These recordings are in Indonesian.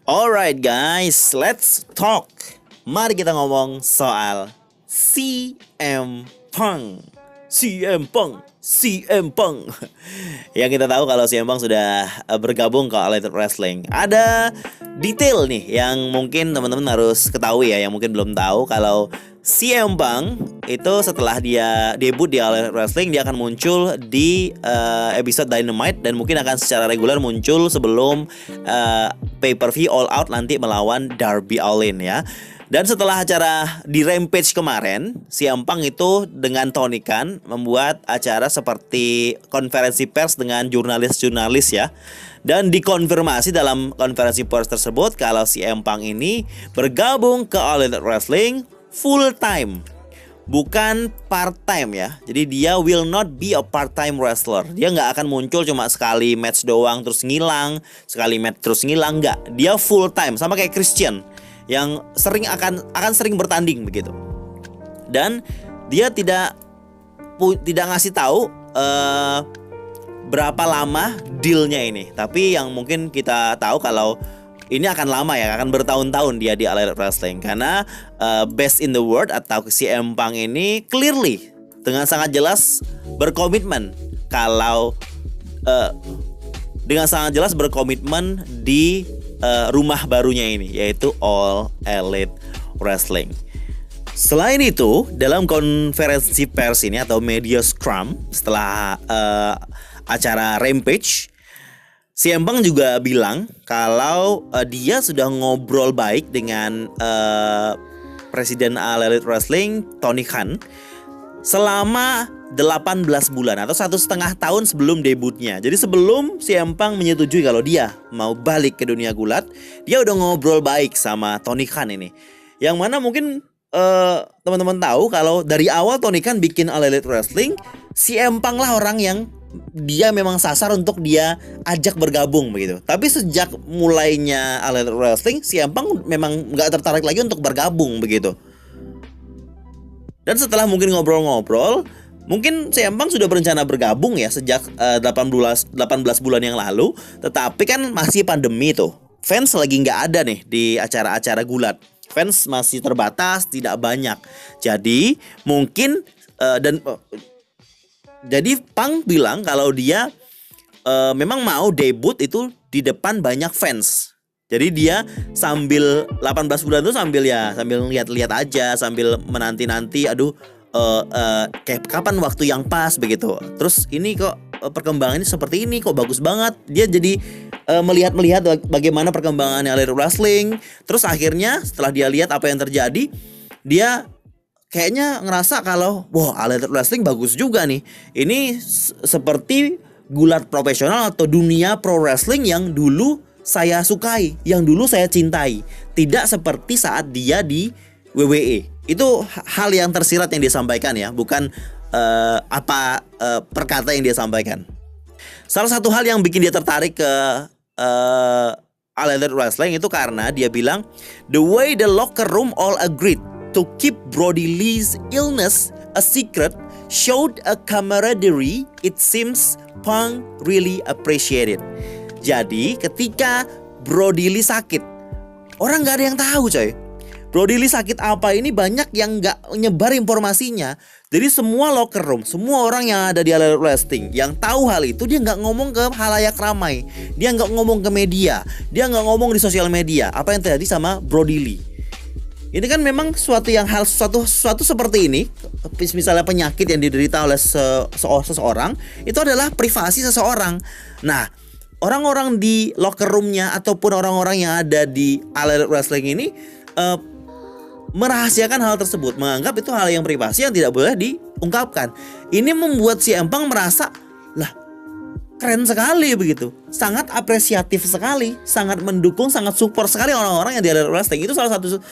Alright guys, let's talk. Mari kita ngomong soal CM Punk. CM Punk, CM Punk. Yang kita tahu kalau CM Punk sudah bergabung ke All Elite Wrestling. Ada detail nih yang mungkin teman-teman harus ketahui ya, yang mungkin belum tahu kalau CM Punk itu setelah dia debut di All Elite Wrestling, dia akan muncul di episode Dynamite dan mungkin akan secara reguler muncul sebelum pay-per-view All Out nanti melawan Darby Allin ya. Dan setelah acara di Rampage kemarin, CM Punk itu dengan Tony Khan membuat acara seperti konferensi pers dengan jurnalis-jurnalis ya. Dan dikonfirmasi dalam konferensi pers tersebut kalau CM Punk ini bergabung ke All Elite Wrestling full time, bukan part time ya. Jadi dia will not be a part time wrestler. Dia nggak akan muncul cuma sekali match doang terus ngilang, sekali match terus ngilang, nggak. Dia full time sama kayak Christian yang sering akan sering bertanding begitu. Dan dia tidak ngasih tahu berapa lama dealnya ini. Tapi yang mungkin kita tahu kalau ini akan lama ya, akan bertahun-tahun dia di All Elite Wrestling. Karena best in the world atau CM Punk ini clearly dengan sangat jelas berkomitmen kalau dengan sangat jelas berkomitmen di rumah barunya ini, yaitu All Elite Wrestling. Selain itu, dalam konferensi pers ini atau media scrum setelah acara Rampage, CM Punk juga bilang kalau dia sudah ngobrol baik dengan Presiden All Elite Wrestling Tony Khan selama 18 bulan atau 1,5 tahun sebelum debutnya. Jadi sebelum CM Punk menyetujui kalau dia mau balik ke dunia gulat, dia udah ngobrol baik sama Tony Khan ini. Yang mana mungkin teman-teman tahu kalau dari awal Tony Khan bikin All Elite Wrestling, CM Punk lah orang yang dia memang sasar untuk dia ajak bergabung begitu. Tapi sejak mulainya All Elite Wrestling, CM Punk memang nggak tertarik lagi untuk bergabung begitu. Dan setelah mungkin ngobrol-ngobrol, mungkin CM Punk sudah berencana bergabung ya sejak 18 bulan yang lalu. Tetapi kan masih pandemi tuh, fans lagi nggak ada nih di acara-acara gulat. Fans masih terbatas, tidak banyak. Jadi mungkin jadi Punk bilang kalau dia memang mau debut itu di depan banyak fans. Jadi dia sambil 18 bulan itu sambil lihat-lihat aja, sambil menanti-nanti, kayak kapan waktu yang pas begitu. Terus ini kok perkembangannya seperti ini, kok bagus banget. Dia jadi melihat bagaimana perkembangannya All Elite Wrestling. Terus akhirnya setelah dia lihat apa yang terjadi, dia kayaknya ngerasa kalau wah, All Elite Wrestling bagus juga nih. Ini seperti gulat profesional atau dunia pro wrestling yang dulu saya sukai, yang dulu saya cintai. Tidak seperti saat dia di WWE. Itu hal yang tersirat yang dia sampaikan ya, bukan perkata yang dia sampaikan. Salah satu hal yang bikin dia tertarik ke All Elite Wrestling itu karena dia bilang the way the locker room all agreed to keep Brody Lee's illness a secret showed a camaraderie it seems Punk really appreciated. Jadi ketika Brody Lee sakit, orang gak ada yang tahu coy. Brody Lee sakit apa ini banyak yang gak nyebar informasinya. Jadi semua locker room, semua orang yang ada di All Elite Wrestling yang tahu hal itu, dia gak ngomong ke halayak ramai. Dia gak ngomong ke media, dia gak ngomong di sosial media apa yang terjadi sama Brody Lee. Ini kan memang suatu seperti ini, misalnya penyakit yang diderita oleh seseorang, itu adalah privasi seseorang. Nah, orang-orang di locker roomnya ataupun orang-orang yang ada di All Elite Wrestling ini merahasiakan hal tersebut, menganggap itu hal yang privasi yang tidak boleh diungkapkan. Ini membuat CM Punk merasa, lah keren sekali begitu, sangat apresiatif sekali, sangat mendukung, sangat support sekali orang-orang yang di All Elite Wrestling. Itu salah satu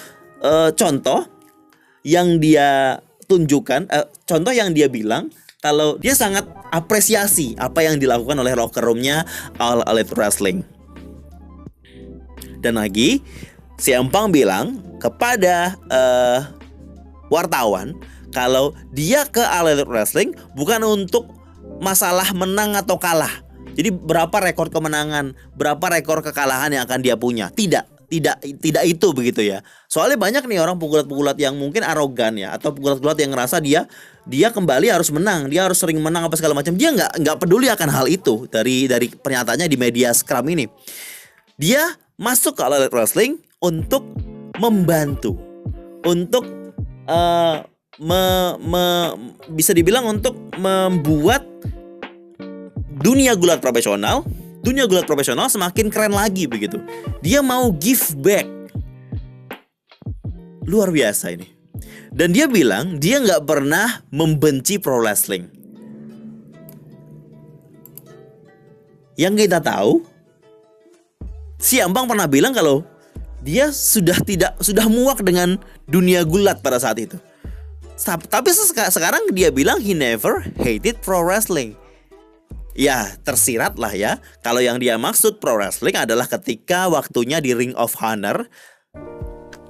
contoh yang dia tunjukkan, contoh yang dia bilang kalau dia sangat apresiasi apa yang dilakukan oleh locker roomnya All Elite Wrestling. Dan lagi CM Punk bilang kepada wartawan kalau dia ke All Elite Wrestling bukan untuk masalah menang atau kalah. Jadi berapa rekor kemenangan, berapa rekor kekalahan yang akan dia punya. Tidak tidak itu begitu ya. Soalnya banyak nih orang pegulat-pegulat yang mungkin arogan ya, atau pegulat-pegulat yang ngerasa dia kembali harus menang, dia harus sering menang apa segala macam. Dia nggak peduli akan hal itu dari pernyataannya di media Scrum ini. Dia masuk ke All Elite Wrestling untuk membantu, untuk bisa dibilang untuk membuat dunia gulat profesional semakin keren lagi begitu. Dia mau give back. Luar biasa ini. Dan dia bilang dia nggak pernah membenci pro wrestling. Yang kita tahu, si Ambang pernah bilang kalau dia sudah muak dengan dunia gulat pada saat itu. Tapi sekarang dia bilang he never hated pro wrestling. Ya tersirat lah ya. Kalau yang dia maksud pro wrestling adalah ketika waktunya di Ring of Honor,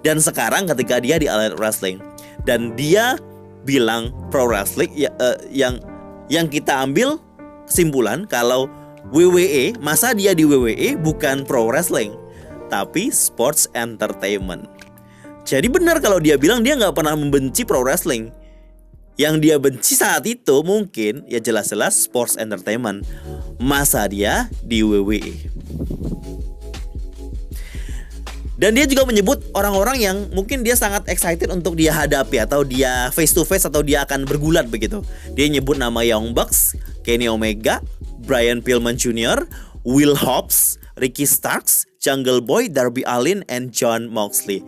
dan sekarang ketika dia di All Elite Wrestling. Dan dia bilang pro wrestling yang kita ambil kesimpulan kalau WWE, masa dia di WWE bukan pro wrestling, tapi sports entertainment. Jadi benar kalau dia bilang dia gak pernah membenci pro wrestling. Yang dia benci saat itu mungkin ya jelas-jelas sports entertainment. Masa dia di WWE. Dan dia juga menyebut orang-orang yang mungkin dia sangat excited untuk dia hadapi, atau dia face to face, atau dia akan bergulat begitu. Dia nyebut nama Young Bucks, Kenny Omega, Brian Pillman Jr., Will Hobbs, Ricky Starks, Jungle Boy, Darby Allin, and Jon Moxley.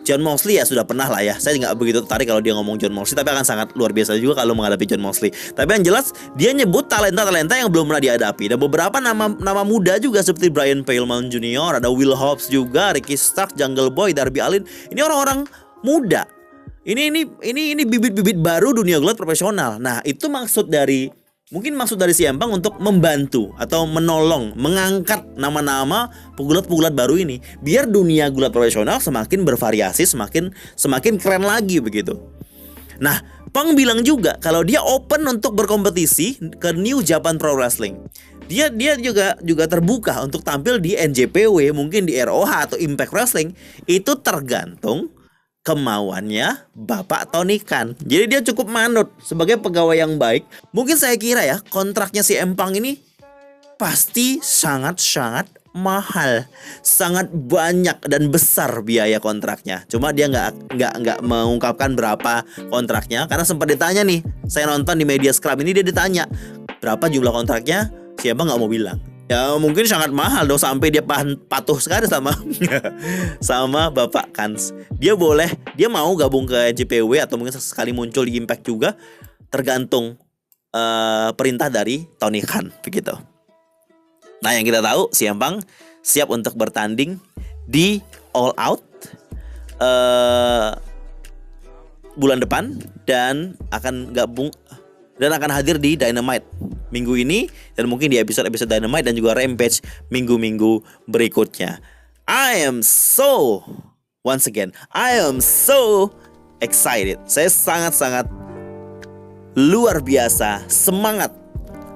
Jon Moxley ya sudah pernah lah ya. Saya nggak begitu tertarik kalau dia ngomong Jon Moxley, tapi akan sangat luar biasa juga kalau menghadapi Jon Moxley. Tapi yang jelas dia nyebut talenta-talenta yang belum pernah dihadapi. Dan beberapa nama muda juga seperti Brian Pillman Jr., ada Will Hobbs juga, Ricky Starks, Jungle Boy, Darby Allin. Ini orang-orang muda. Ini bibit-bibit baru dunia gulat profesional. Nah, itu maksud dari si Empang untuk membantu atau menolong, mengangkat nama-nama pegulat-pegulat baru ini biar dunia gulat profesional semakin bervariasi, semakin keren lagi begitu. Nah, Pang bilang juga kalau dia open untuk berkompetisi ke New Japan Pro Wrestling. Dia juga terbuka untuk tampil di NJPW, mungkin di ROH atau Impact Wrestling. Itu tergantung kemauannya Bapak Tony Khan. Jadi dia cukup manut sebagai pegawai yang baik. Mungkin saya kira ya kontraknya si Empang ini pasti sangat-sangat mahal, sangat banyak dan besar biaya kontraknya. Cuma dia nggak mengungkapkan berapa kontraknya karena sempat ditanya nih. Saya nonton di media Scrum ini, dia ditanya berapa jumlah kontraknya, si Empang nggak mau bilang. Ya mungkin sangat mahal dong, sampai dia patuh sekali sama Bapak Kans. Dia mau gabung ke NJPW atau mungkin sekali muncul di Impact juga, tergantung perintah dari Tony Khan begitu. Nah, yang kita tahu si Empang siap untuk bertanding di All Out bulan depan dan akan hadir di Dynamite minggu ini, dan mungkin di episode-episode Dynamite dan juga Rampage minggu-minggu berikutnya. I am so excited. Saya sangat-sangat luar biasa semangat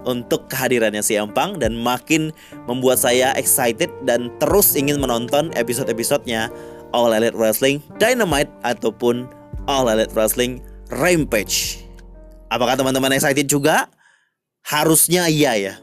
untuk kehadirannya si Empang, dan makin membuat saya excited dan terus ingin menonton episode-episodenya All Elite Wrestling Dynamite ataupun All Elite Wrestling Rampage. Apakah teman-teman excited juga? Harusnya iya ya.